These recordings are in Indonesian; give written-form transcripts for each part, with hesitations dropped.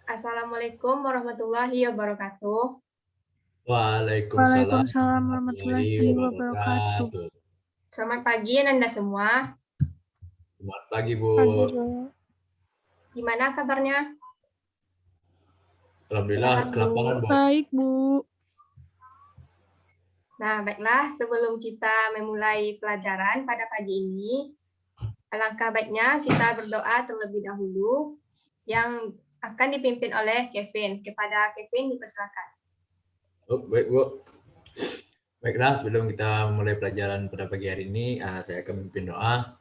Assalamualaikum warahmatullahi wabarakatuh. Waalaikumsalam Waalaikumsalam warahmatullahi warahmatullahi wabarakatuh. wabarakatuh. Selamat pagi Anda semua. Selamat pagi, Bu. Pagi, Bu. Gimana kabarnya? Alhamdulillah, Sehat, Bu? kelaparan, Bu. Baik, Bu. Nah, baiklah, sebelum kita memulai pelajaran pada pagi ini, alangkah baiknya kita berdoa terlebih dahulu yang akan dipimpin oleh Kevin. Kepada Kevin dipersilakan. Oh, baik, Bu. Baiklah, sebelum kita mulai pelajaran pada pagi hari ini, saya akan memimpin doa.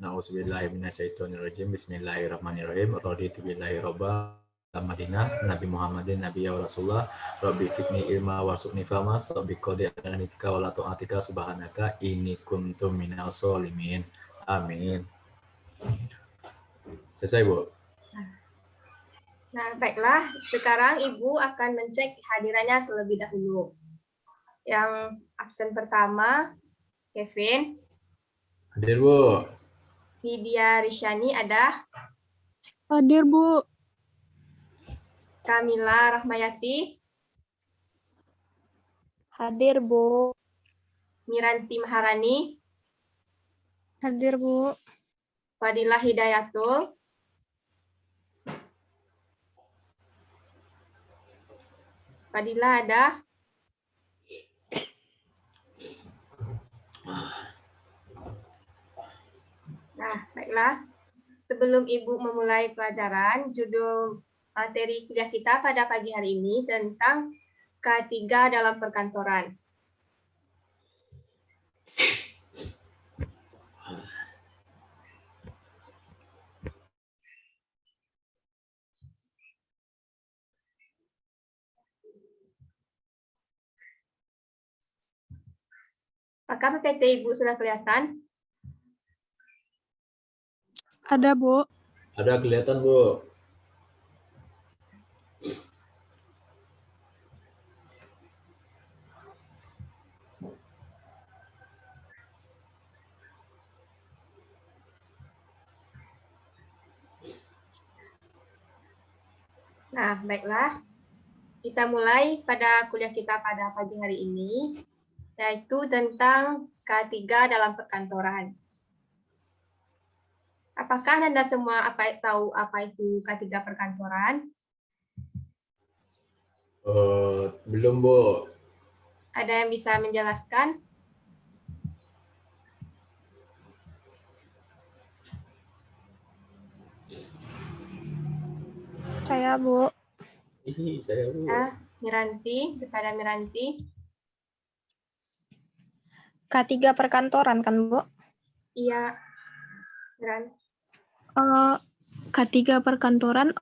Na'udzubillahiminasyaitonirrajim. Bismillahirrahmanirrahim. Raditu billahi robba Madinah, Nabi Muhammadin, Nabi ya Rasulullah, Rabbi sikni ilma warsuqni fahma, Rabbi qadi ananika wa la tu'atika subhanaka inni kuntu minal sholimin. Amin. Selesai, Bu. Nah, baiklah, sekarang Ibu akan mencek hadirannya terlebih dahulu. Yang absen pertama, Kevin. Hadir, Bu. Vidya Risyani ada? Hadir, Bu. Kamila Rahmayati? Hadir, Bu. Miranti Maharani? Hadir, Bu. Fadilah Hidayatul? Fadilah ada? Nah, baiklah. Sebelum Ibu memulai pelajaran, judul materi kuliah kita pada pagi hari ini tentang K3 dalam perkantoran. Apakah PPT Ibu sudah kelihatan? Ada, Bu. Ada kelihatan, Bu. Nah, baiklah. Kita mulai pada kuliah kita pada pagi hari ini, yaitu tentang K3 dalam perkantoran. Apakah Anda semua tahu apa itu K3 perkantoran? Belum, Bu. Ada yang bisa menjelaskan? Saya, Bu. Saya, Bu. Miranti, kepada Miranti. K3 perkantoran kan, Bu? Iya, Miranti. K3 perkantoran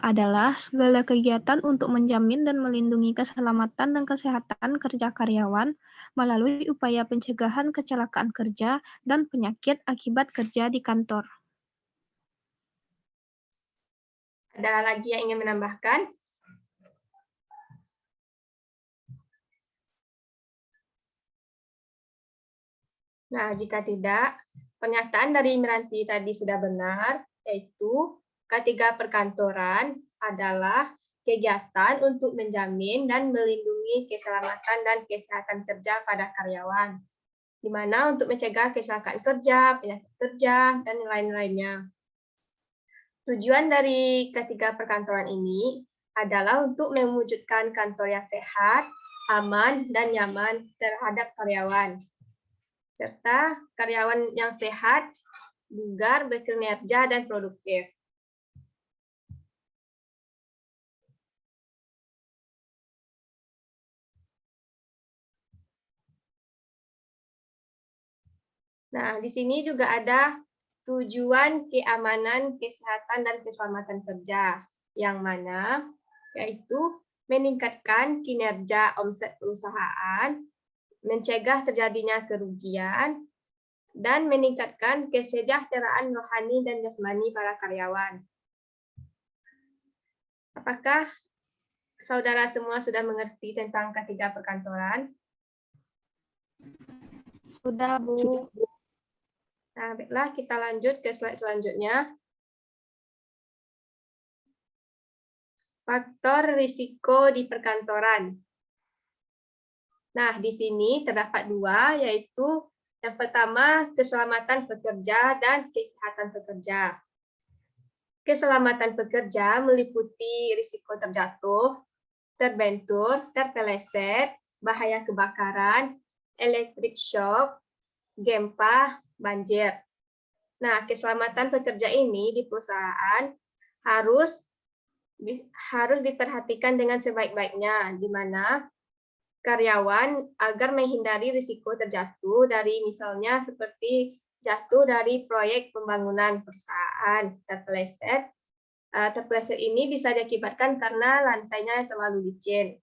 adalah segala kegiatan untuk menjamin dan melindungi keselamatan dan kesehatan kerja karyawan melalui upaya pencegahan kecelakaan kerja dan penyakit akibat kerja di kantor. Ada lagi yang ingin menambahkan? Nah, jika tidak, pernyataan dari Miranti tadi sudah benar, yaitu K3 perkantoran adalah kegiatan untuk menjamin dan melindungi keselamatan dan kesehatan kerja pada karyawan, di mana untuk mencegah kecelakaan kerja, penyakit kerja, dan lain-lainnya. Tujuan dari K3 perkantoran ini adalah untuk mewujudkan kantor yang sehat, aman, dan nyaman terhadap karyawan, serta karyawan yang sehat, bugar, berkinerja, dan produktif. Nah, di sini juga ada tujuan keamanan, kesehatan, dan keselamatan kerja, yang mana yaitu meningkatkan kinerja omset perusahaan, mencegah terjadinya kerugian, dan meningkatkan kesejahteraan rohani dan jasmani para karyawan. Apakah saudara semua sudah mengerti tentang K3 perkantoran? Sudah, Bu. Nah, baiklah kita lanjut ke slide selanjutnya. Faktor risiko di perkantoran. Nah, di sini terdapat dua, yaitu yang pertama keselamatan pekerja dan kesehatan pekerja. Keselamatan pekerja meliputi risiko terjatuh, terbentur, terpeleset, bahaya kebakaran, electric shock, gempa, banjir. Nah, keselamatan pekerja ini di perusahaan harus diperhatikan dengan sebaik-baiknya, di mana karyawan agar menghindari risiko terjatuh dari misalnya seperti jatuh dari proyek pembangunan perusahaan, terpeleset. Terpeleset ini bisa diakibatkan karena lantainya terlalu licin.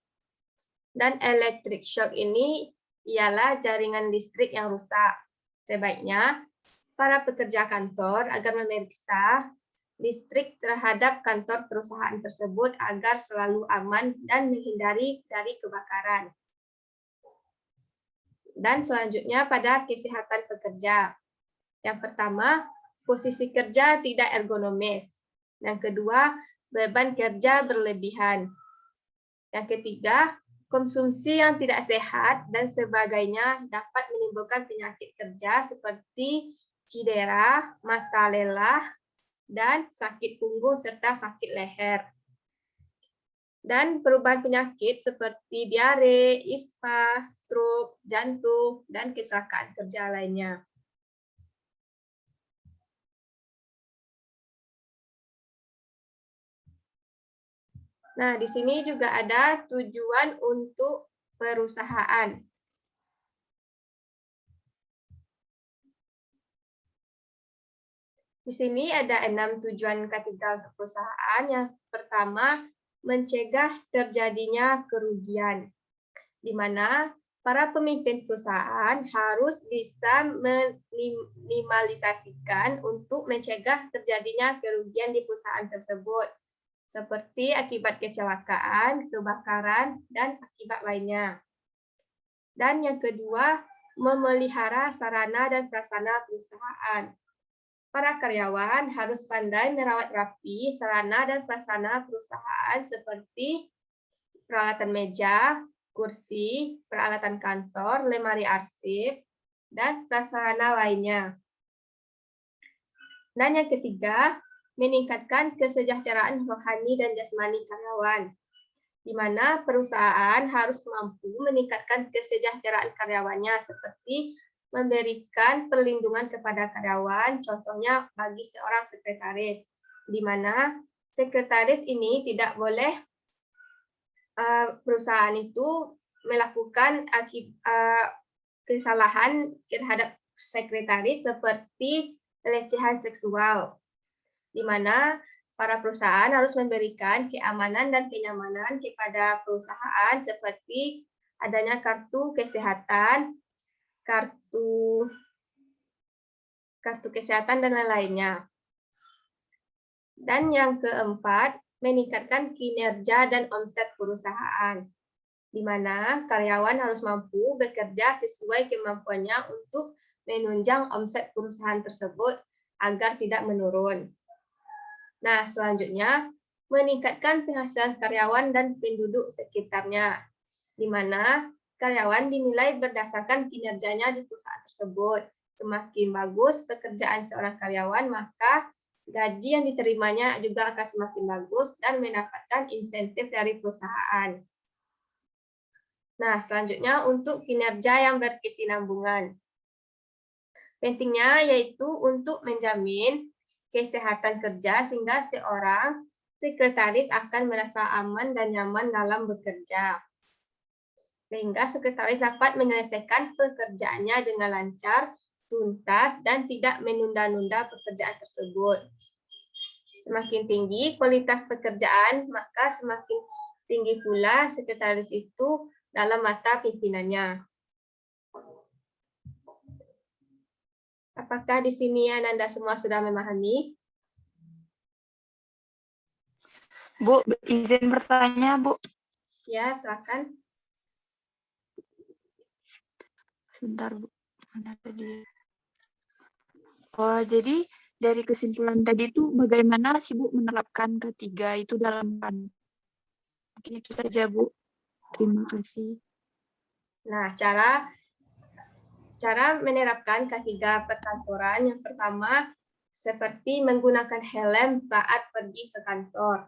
Dan electric shock ini ialah jaringan listrik yang rusak. Sebaiknya para pekerja kantor agar memeriksa listrik terhadap kantor perusahaan tersebut agar selalu aman dan menghindari dari kebakaran. Dan selanjutnya pada kesehatan pekerja. Yang pertama, posisi kerja tidak ergonomis. Yang kedua, beban kerja berlebihan. Yang ketiga, konsumsi yang tidak sehat dan sebagainya dapat menimbulkan penyakit kerja seperti cedera, mata lelah, dan sakit punggung serta sakit leher. Dan perubahan penyakit seperti diare, ispa, stroke, jantung, dan kecelakaan kerja lainnya. Nah, di sini juga ada tujuan untuk perusahaan. Di sini ada 6 tujuan K3 untuk perusahaan. Yang pertama, mencegah terjadinya kerugian, di mana para pemimpin perusahaan harus bisa meminimalisasikan untuk mencegah terjadinya kerugian di perusahaan tersebut, seperti akibat kecelakaan, kebakaran, dan akibat lainnya. Dan yang kedua, memelihara sarana dan prasarana perusahaan. Para karyawan harus pandai merawat rapi sarana dan prasarana perusahaan seperti peralatan meja, kursi, peralatan kantor, lemari arsip, dan prasarana lainnya. Dan yang ketiga, meningkatkan kesejahteraan rohani dan jasmani karyawan, di mana perusahaan harus mampu meningkatkan kesejahteraan karyawannya seperti memberikan perlindungan kepada karyawan, contohnya bagi seorang sekretaris, di mana sekretaris ini tidak boleh perusahaan itu melakukan kesalahan terhadap sekretaris seperti pelecehan seksual, di mana para perusahaan harus memberikan keamanan dan kenyamanan kepada perusahaan seperti adanya kartu kesehatan, kartu kesehatan, dan lain-lainnya. Dan yang keempat, meningkatkan kinerja dan omset perusahaan, di mana karyawan harus mampu bekerja sesuai kemampuannya untuk menunjang omset perusahaan tersebut agar tidak menurun. Nah, selanjutnya, meningkatkan penghasilan karyawan dan penduduk sekitarnya, di mana karyawan dinilai berdasarkan kinerjanya di perusahaan tersebut. Semakin bagus pekerjaan seorang karyawan, maka gaji yang diterimanya juga akan semakin bagus dan mendapatkan insentif dari perusahaan. Nah, selanjutnya untuk kinerja yang berkesinambungan. Pentingnya yaitu untuk menjamin kesehatan kerja sehingga seorang sekretaris akan merasa aman dan nyaman dalam bekerja. Sehingga sekretaris dapat menyelesaikan pekerjaannya dengan lancar, tuntas, dan tidak menunda-nunda pekerjaan tersebut. Semakin tinggi kualitas pekerjaan, maka semakin tinggi pula sekretaris itu dalam mata pimpinannya. Apakah di sini Anda semua sudah memahami? Bu, izin bertanya, Bu. Ya, silakan. Sebentar, Bu. Mana tadi? Oh, jadi dari kesimpulan tadi itu bagaimana sih Bu menerapkan ketiga itu dalam kan Mungkin itu saja, Bu. Terima kasih. Nah, cara menerapkan K3 perkantoran yang pertama seperti menggunakan helm saat pergi ke kantor.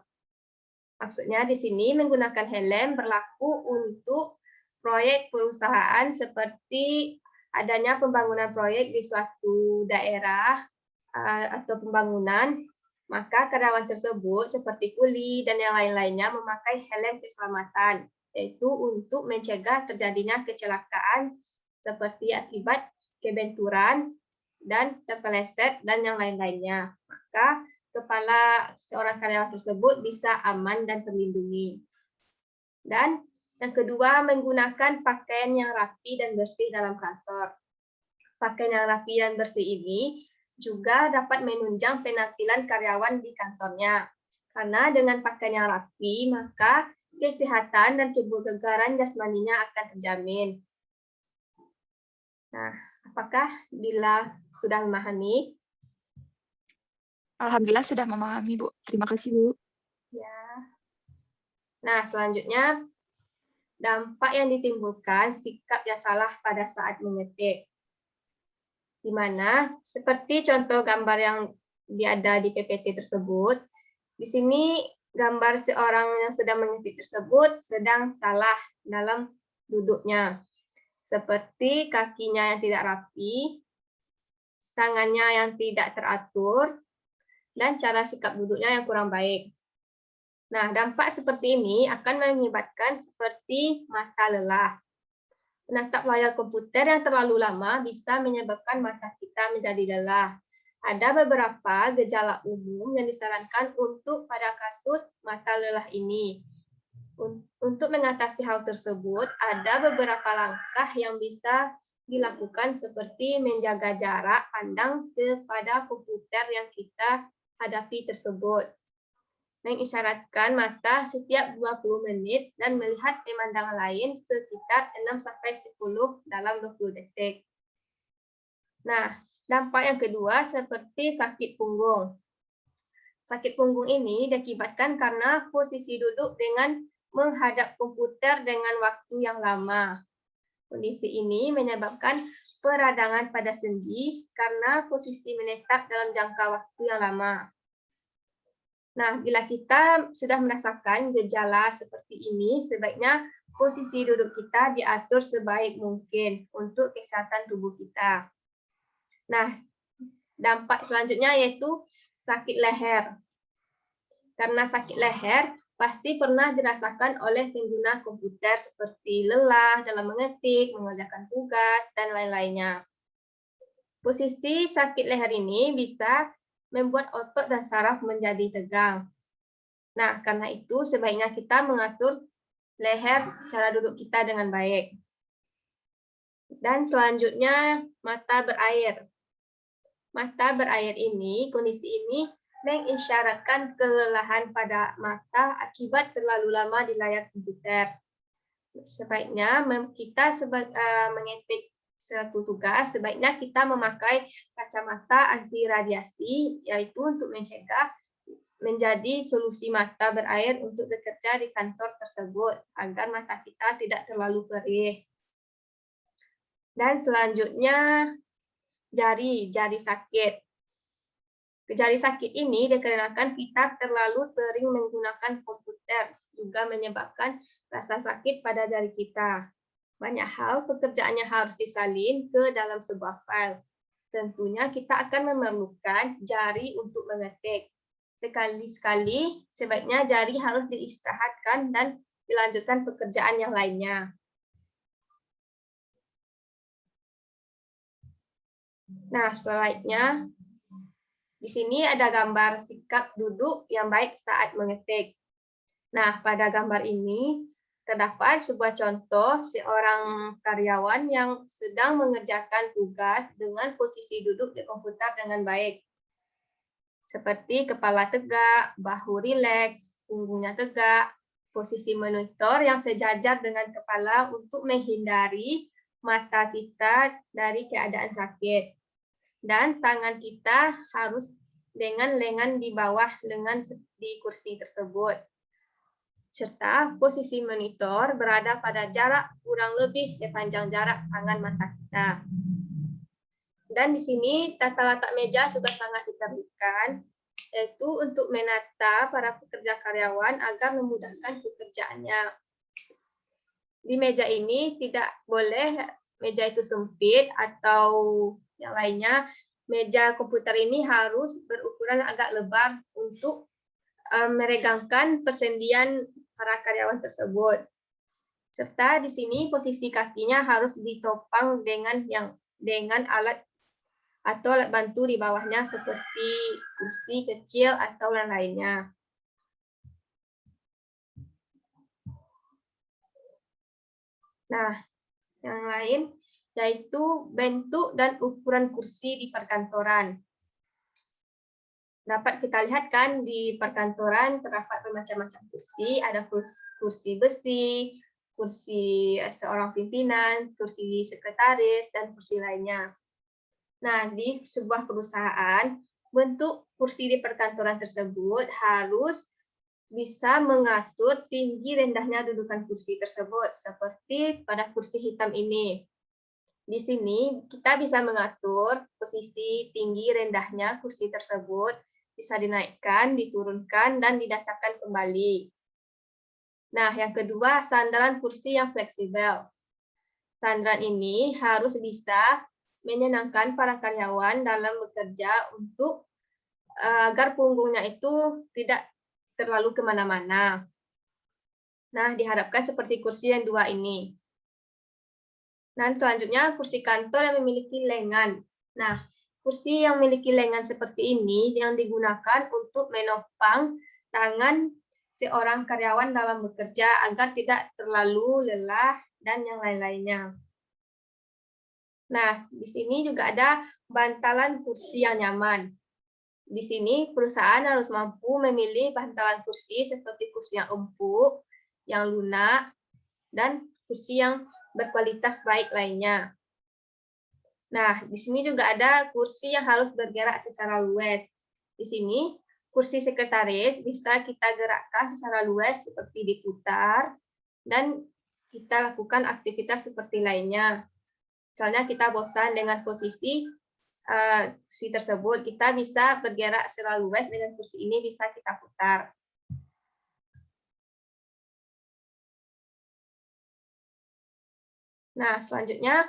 Maksudnya di sini menggunakan helm berlaku untuk proyek perusahaan seperti adanya pembangunan proyek di suatu daerah atau pembangunan, maka karyawan tersebut seperti kuli dan yang lain-lainnya memakai helm keselamatan, yaitu untuk mencegah terjadinya kecelakaan seperti akibat kebenturan dan terpeleset dan yang lain-lainnya. Maka kepala seorang karyawan tersebut bisa aman dan terlindungi. Dan yang kedua, menggunakan pakaian yang rapi dan bersih dalam kantor. Pakaian yang rapi dan bersih ini juga dapat menunjang penampilan karyawan di kantornya. Karena dengan pakaian yang rapi, maka kesehatan dan kebugaran jasmaninya akan terjamin. Nah, apakah Dila sudah memahami? Alhamdulillah sudah memahami, Bu. Terima kasih, Bu. Ya. Nah, selanjutnya dampak yang ditimbulkan sikap yang salah pada saat mengetik. Di mana seperti contoh gambar yang ada di PPT tersebut, di sini gambar seorang yang sedang mengetik tersebut sedang salah dalam duduknya. Seperti kakinya yang tidak rapi, tangannya yang tidak teratur, dan cara sikap duduknya yang kurang baik. Nah, dampak seperti ini akan mengakibatkan seperti mata lelah. Menatap layar komputer yang terlalu lama bisa menyebabkan mata kita menjadi lelah. Ada beberapa gejala umum yang disarankan untuk pada kasus mata lelah ini. Untuk mengatasi hal tersebut, ada beberapa langkah yang bisa dilakukan seperti menjaga jarak pandang kepada komputer yang kita hadapi tersebut, mengisyaratkan mata setiap 20 menit dan melihat pemandangan lain sekitar 6-10 dalam 20 detik. Nah, dampak yang kedua seperti sakit punggung. Sakit punggung ini diakibatkan karena posisi duduk dengan menghadap komputer dengan waktu yang lama. Kondisi ini menyebabkan peradangan pada sendi karena posisi menetap dalam jangka waktu yang lama. Nah, bila kita sudah merasakan gejala seperti ini, sebaiknya posisi duduk kita diatur sebaik mungkin untuk kesehatan tubuh kita. Nah, dampak selanjutnya yaitu sakit leher. Karena sakit leher pasti pernah dirasakan oleh pengguna komputer seperti lelah dalam mengetik, mengerjakan tugas, dan lain-lainnya. Posisi sakit leher ini bisa membuat otot dan saraf menjadi tegang. Nah, karena itu sebaiknya kita mengatur leher cara duduk kita dengan baik. Dan selanjutnya, mata berair. Mata berair ini, kondisi ini mengisyaratkan kelelahan pada mata akibat terlalu lama di layar komputer. Sebaiknya kita mengetik suatu tugas, sebaiknya kita memakai kacamata anti radiasi, yaitu untuk mencegah menjadi solusi mata berair untuk bekerja di kantor tersebut, agar mata kita tidak terlalu perih. Dan selanjutnya, jari sakit. Jari sakit ini dikarenakan kita terlalu sering menggunakan komputer, juga menyebabkan rasa sakit pada jari kita. Banyak hal pekerjaannya harus disalin ke dalam sebuah file. Tentunya kita akan memerlukan jari untuk mengetik. Sekali-sekali sebaiknya jari harus diistirahatkan dan dilanjutkan pekerjaan yang lainnya. Nah, selanjutnya di sini ada gambar sikap duduk yang baik saat mengetik. Nah, pada gambar ini terdapat sebuah contoh seorang karyawan yang sedang mengerjakan tugas dengan posisi duduk di komputer dengan baik. Seperti kepala tegak, bahu rileks, punggungnya tegak, posisi monitor yang sejajar dengan kepala untuk menghindari mata kita dari keadaan sakit. Dan tangan kita harus dengan lengan di bawah lengan di kursi tersebut. serta posisi monitor berada pada jarak kurang lebih sepanjang jarak tangan mata kita. Dan di sini tata letak meja sudah sangat diterapkan, yaitu untuk menata para pekerja karyawan agar memudahkan pekerjaannya. Di meja ini tidak boleh meja itu sempit atau yang lainnya. Meja komputer ini harus berukuran agak lebar untuk meregangkan persendian para karyawan tersebut. Serta di sini posisi kakinya harus ditopang dengan alat atau alat bantu di bawahnya seperti kursi kecil atau lain-lainnya. Nah, yang lain yaitu bentuk dan ukuran kursi di perkantoran. Dapat kita lihat kan di perkantoran terdapat bermacam-macam kursi, ada kursi besi, kursi seorang pimpinan, kursi sekretaris, dan kursi lainnya. Nah, di sebuah perusahaan, bentuk kursi di perkantoran tersebut harus bisa mengatur tinggi rendahnya dudukan kursi tersebut, seperti pada kursi hitam ini. Di sini kita bisa mengatur posisi tinggi rendahnya kursi tersebut, bisa dinaikkan, diturunkan, dan didatarkan kembali. Nah, yang kedua, sandaran kursi yang fleksibel. Sandaran ini harus bisa menyenangkan para karyawan dalam bekerja untuk agar punggungnya itu tidak terlalu kemana-mana. Nah, diharapkan seperti kursi yang dua ini. Dan selanjutnya kursi kantor yang memiliki lengan. Nah, kursi yang memiliki lengan seperti ini yang digunakan untuk menopang tangan seorang karyawan dalam bekerja agar tidak terlalu lelah dan yang lain-lainnya. Nah, di sini juga ada bantalan kursi yang nyaman. Di sini perusahaan harus mampu memilih bantalan kursi seperti kursi yang empuk, yang lunak, dan kursi yang berkualitas baik lainnya. Nah, di sini juga ada kursi yang harus bergerak secara luas. Di sini, kursi sekretaris bisa kita gerakkan secara luas seperti diputar, dan kita lakukan aktivitas seperti lainnya. Misalnya kita bosan dengan posisi kursi tersebut, kita bisa bergerak secara luas dengan kursi ini bisa kita putar. Nah, selanjutnya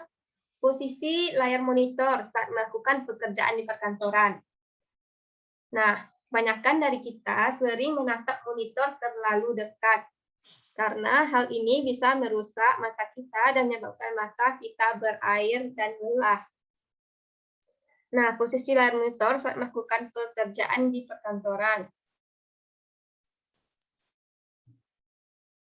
posisi layar monitor saat melakukan pekerjaan di perkantoran. Nah, kebanyakan dari kita sering menatap monitor terlalu dekat, karena hal ini bisa merusak mata kita dan menyebabkan mata kita berair dan lelah. Nah, posisi layar monitor saat melakukan pekerjaan di perkantoran.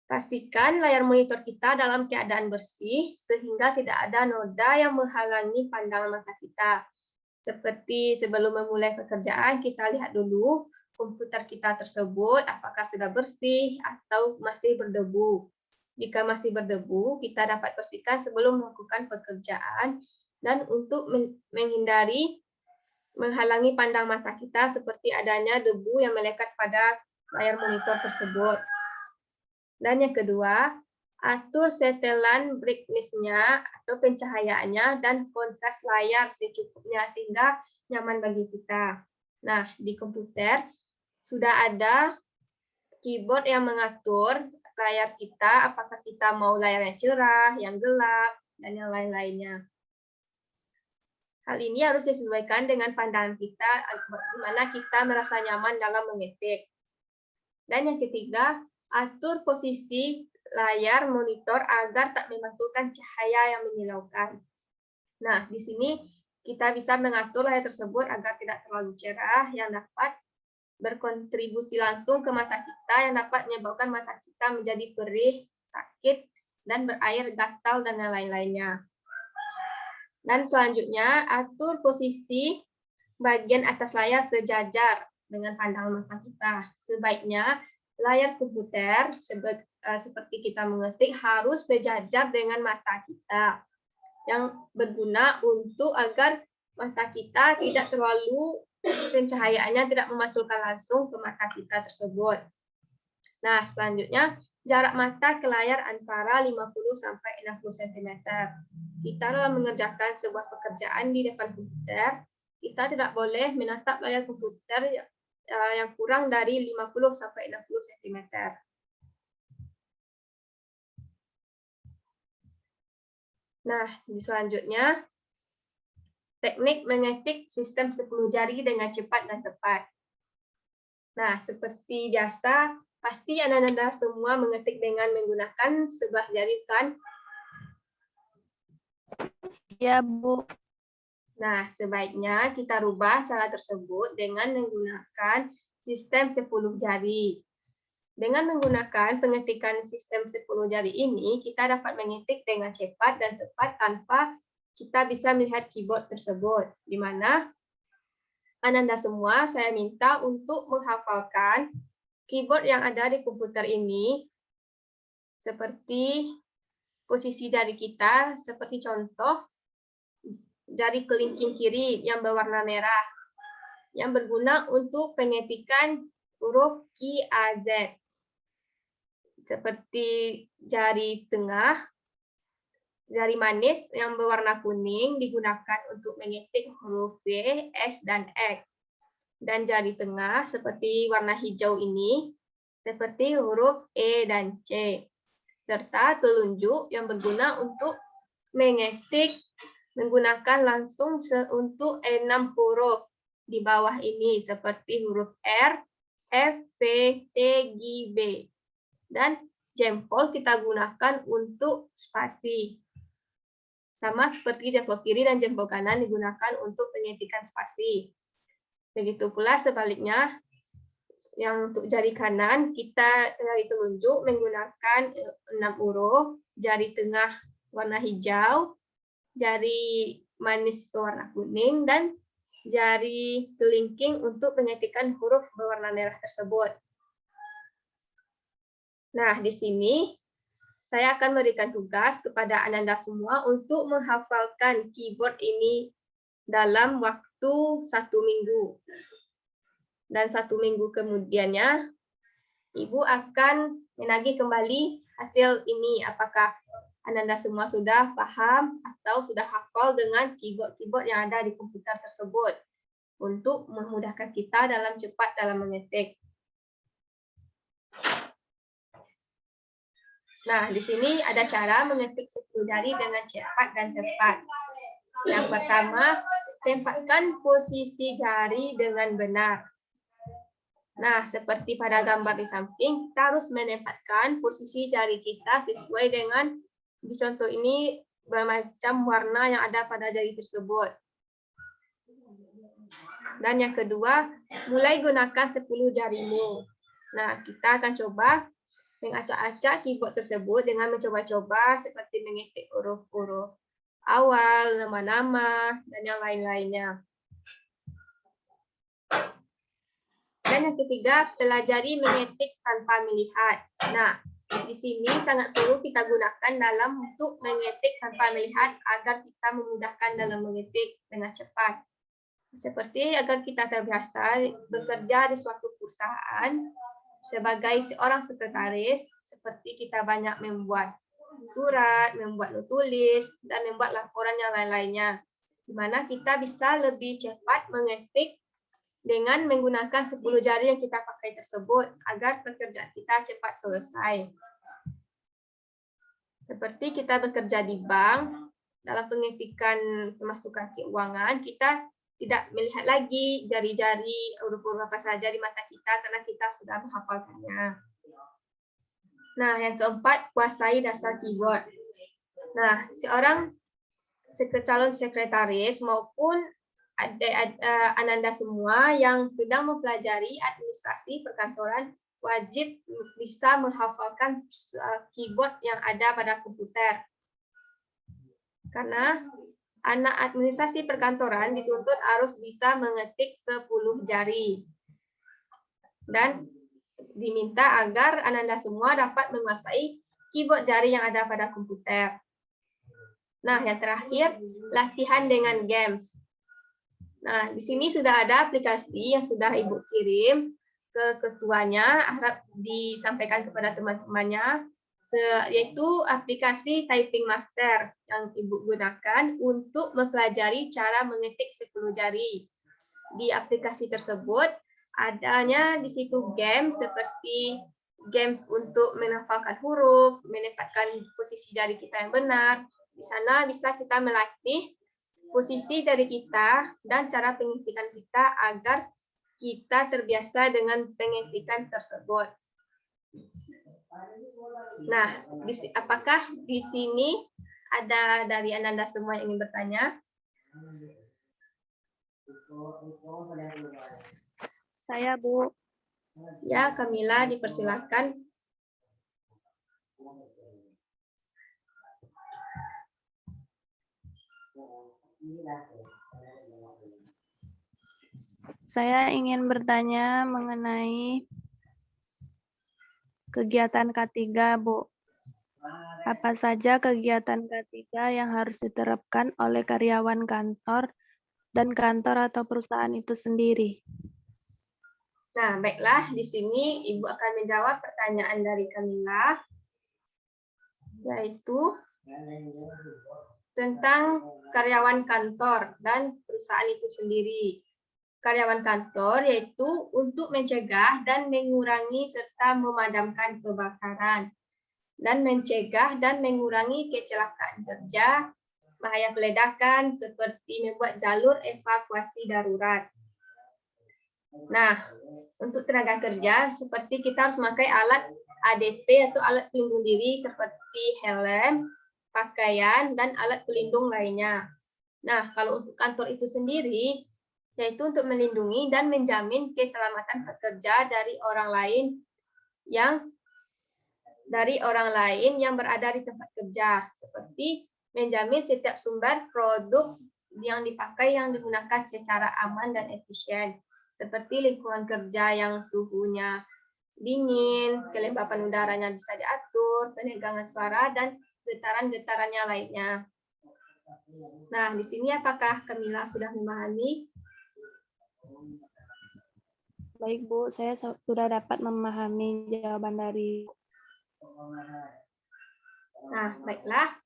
Pastikan layar monitor kita dalam keadaan bersih, sehingga tidak ada noda yang menghalangi pandangan mata kita. Seperti sebelum memulai pekerjaan, kita lihat dulu komputer kita tersebut apakah sudah bersih atau masih berdebu. Jika masih berdebu, kita dapat bersihkan sebelum melakukan pekerjaan, dan untuk menghindari menghalangi pandang mata kita seperti adanya debu yang melekat pada layar monitor tersebut. Dan yang kedua, atur setelan brightness-nya atau pencahayaannya dan kontras layar secukupnya sehingga nyaman bagi kita. Nah, di komputer sudah ada keyboard yang mengatur layar kita, apakah kita mau layarnya cerah, yang gelap, dan yang lain-lainnya. Hal ini harus disesuaikan dengan pandangan kita, di mana kita merasa nyaman dalam mengetik. Dan yang ketiga, atur posisi layar monitor agar tak memantulkan cahaya yang menyilaukan. Nah, di sini kita bisa mengatur layar tersebut agar tidak terlalu cerah yang dapat berkontribusi langsung ke mata kita, yang dapat menyebabkan mata kita menjadi perih, sakit, dan berair, gatal, dan lain-lainnya. Dan selanjutnya, atur posisi bagian atas layar sejajar dengan pandangan mata kita. Sebaiknya layar komputer seperti kita mengetik harus sejajar dengan mata kita, yang berguna untuk agar mata kita tidak terlalu pencahayaannya tidak memantulkan langsung ke mata kita tersebut. Nah, selanjutnya jarak mata ke layar antara 50 sampai 60 cm. Kita dalam mengerjakan sebuah pekerjaan di depan komputer, kita tidak boleh menatap layar komputer yang kurang dari 50 sampai 60 cm. Nah, selanjutnya teknik mengetik sistem 10 jari dengan cepat dan tepat. Nah, seperti biasa, pasti Anda semua mengetik dengan menggunakan sebelah jari, kan? Ya, Bu. Nah, sebaiknya kita rubah cara tersebut dengan menggunakan sistem 10 jari. Dengan menggunakan pengetikan sistem 10 jari ini, kita dapat mengetik dengan cepat dan tepat tanpa kita bisa melihat keyboard tersebut. Di mana Anda semua saya minta untuk menghafalkan keyboard yang ada di komputer ini, seperti posisi jari kita, seperti contoh jari kelingking kiri yang berwarna merah, yang berguna untuk pengetikan huruf Q, A, Z. Seperti jari tengah, jari manis yang berwarna kuning digunakan untuk mengetik huruf V, S, dan X. Dan jari tengah seperti warna hijau ini, seperti huruf E dan C. Serta telunjuk yang berguna untuk mengetik menggunakan langsung untuk 6 huruf di bawah ini, seperti huruf R, F, V, T, G, B. Dan jempol kita gunakan untuk spasi. Sama seperti jempol kiri dan jempol kanan digunakan untuk pengetikan spasi. Begitu pula sebaliknya, yang untuk jari kanan, kita jari telunjuk menggunakan 6 huruf, jari tengah warna hijau, jari manis berwarna kuning, dan jari kelingking untuk pengetikan huruf berwarna merah tersebut. Nah, di sini saya akan berikan tugas kepada Anda semua untuk menghafalkan keyboard ini dalam waktu 1 minggu. Dan 1 minggu kemudiannya, Ibu akan menagih kembali hasil ini. Apakah Anda semua sudah paham atau sudah hafal dengan keyboard-keyboard yang ada di komputer tersebut untuk memudahkan kita cepat dalam mengetik. Nah, di sini ada cara mengetik 10 jari dengan cepat dan tepat. Yang pertama, tempatkan posisi jari dengan benar. Nah, seperti pada gambar di samping, kita harus menempatkan posisi jari kita sesuai dengan, di contoh ini, bermacam warna yang ada pada jari tersebut. Dan yang kedua, mulai gunakan 10 jarimu. Nah, kita akan coba mengacak-acak keyboard tersebut dengan mencoba-coba seperti mengetik huruf-huruf awal, nama-nama, dan yang lain-lainnya. Dan yang ketiga, pelajari mengetik tanpa melihat. Nah, di sini sangat perlu kita gunakan dalam untuk mengetik tanpa melihat agar kita memudahkan dalam mengetik dengan cepat. Seperti agar kita terbiasa bekerja di suatu perusahaan sebagai seorang sekretaris, seperti kita banyak membuat surat, membuat not tulis, dan membuat laporan yang lain-lainnya, di mana kita bisa lebih cepat mengetik dengan menggunakan 10 jari yang kita pakai tersebut, agar pekerjaan kita cepat selesai. Seperti kita bekerja di bank, dalam pengetikan pemasukan keuangan, kita tidak melihat lagi jari-jari huruf-huruf apa saja di mata kita karena kita sudah menghafalkannya. Nah, yang keempat, kuasai dasar keyboard. Nah, seorang calon sekretaris maupun Anda semua yang sedang mempelajari administrasi perkantoran wajib bisa menghafalkan keyboard yang ada pada komputer. Karena anak administrasi perkantoran dituntut harus bisa mengetik 10 jari. Dan diminta agar Anda semua dapat menguasai keyboard jari yang ada pada komputer. Nah, yang terakhir, latihan dengan games. Nah, di sini sudah ada aplikasi yang sudah Ibu kirim ke ketuanya, harap disampaikan kepada teman-temannya, yaitu aplikasi Typing Master yang Ibu gunakan untuk mempelajari cara mengetik 10 jari. Di aplikasi tersebut adanya di situ game seperti games untuk menghafalkan huruf, menempatkan posisi jari kita yang benar. Di sana bisa kita melatih posisi jari kita dan cara pengetikan kita agar kita terbiasa dengan pengetikan tersebut. Nah, apakah di sini ada dari Ananda semua yang ingin bertanya? Saya, Bu. Ya, Kamila, dipersilakan. Saya ingin bertanya mengenai kegiatan K3, Bu. Apa saja kegiatan K3 yang harus diterapkan oleh karyawan kantor dan kantor atau perusahaan itu sendiri? Nah, baiklah, di sini Ibu akan menjawab pertanyaan dari Kamila, yaitu tentang karyawan kantor dan perusahaan itu sendiri. Karyawan kantor yaitu untuk mencegah dan mengurangi serta memadamkan kebakaran, dan mencegah dan mengurangi kecelakaan kerja, bahaya peledakan seperti membuat jalur evakuasi darurat. Nah, untuk tenaga kerja seperti kita harus memakai alat ADP atau alat pelindung diri seperti helm, pakaian, dan alat pelindung lainnya. Nah, kalau untuk kantor itu sendiri, yaitu untuk melindungi dan menjamin keselamatan pekerja dari orang lain yang berada di tempat kerja, seperti menjamin setiap sumber produk yang dipakai yang digunakan secara aman dan efisien, seperti lingkungan kerja yang suhunya dingin, kelembapan udaranya bisa diatur, penegangan suara, dan getaran-getarannya lainnya. Nah, di sini apakah Kamila sudah memahami? Baik, Bu. Saya sudah dapat memahami jawaban dari. Nah, baiklah.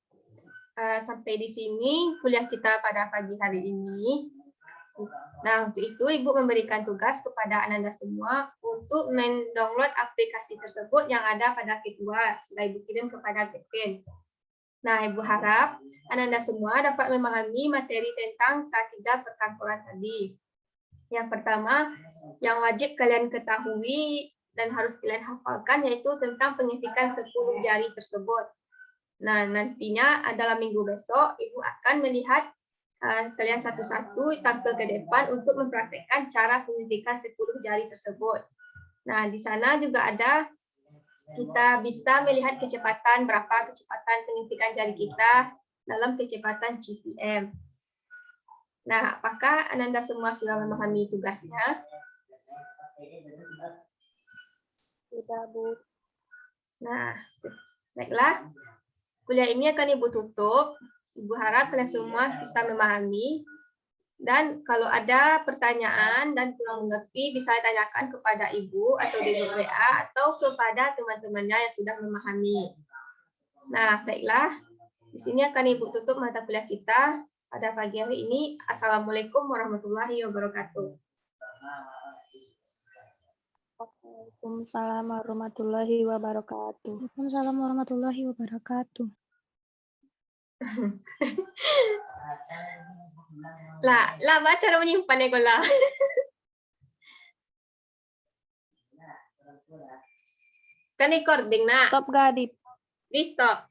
Sampai di sini kuliah kita pada pagi hari ini. Nah, untuk itu Ibu memberikan tugas kepada Ananda semua untuk mendownload aplikasi tersebut yang ada pada K2, sudah Ibu kirim kepada Kevin. Nah, Ibu harap Ananda semua dapat memahami materi tentang K3 perkantoran tadi. Yang pertama, yang wajib kalian ketahui dan harus kalian hafalkan yaitu tentang pengetikan 10 jari tersebut. Nah, nantinya dalam minggu besok, Ibu akan melihat kalian satu-satu tampil ke depan untuk mempraktekkan cara pengetikan 10 jari tersebut. Nah, di sana juga ada, kita bisa melihat kecepatan, berapa kecepatan pengetikan jari kita dalam kecepatan GPM. Nah, apakah Ananda semua sudah memahami tugasnya? Sudah, Bu. Nah, baiklah. Kuliah ini akan Ibu tutup. Ibu harap kalian semua bisa memahami. Dan kalau ada pertanyaan dan kurang mengerti, bisa ditanyakan kepada Ibu atau di grup WA atau kepada teman-temannya yang sudah memahami. Nah, baiklah. Di sini akan Ibu tutup mata kuliah kita pada pagi hari ini. Assalamualaikum warahmatullahi wabarakatuh. Waalaikumsalam warahmatullahi wabarakatuh. Waalaikumsalam warahmatullahi wabarakatuh. Lah baca cara menyimpan ya lah. Kan recording nak. Stop gak di Di stop.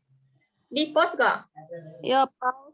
Di pause kok. Yo, pause.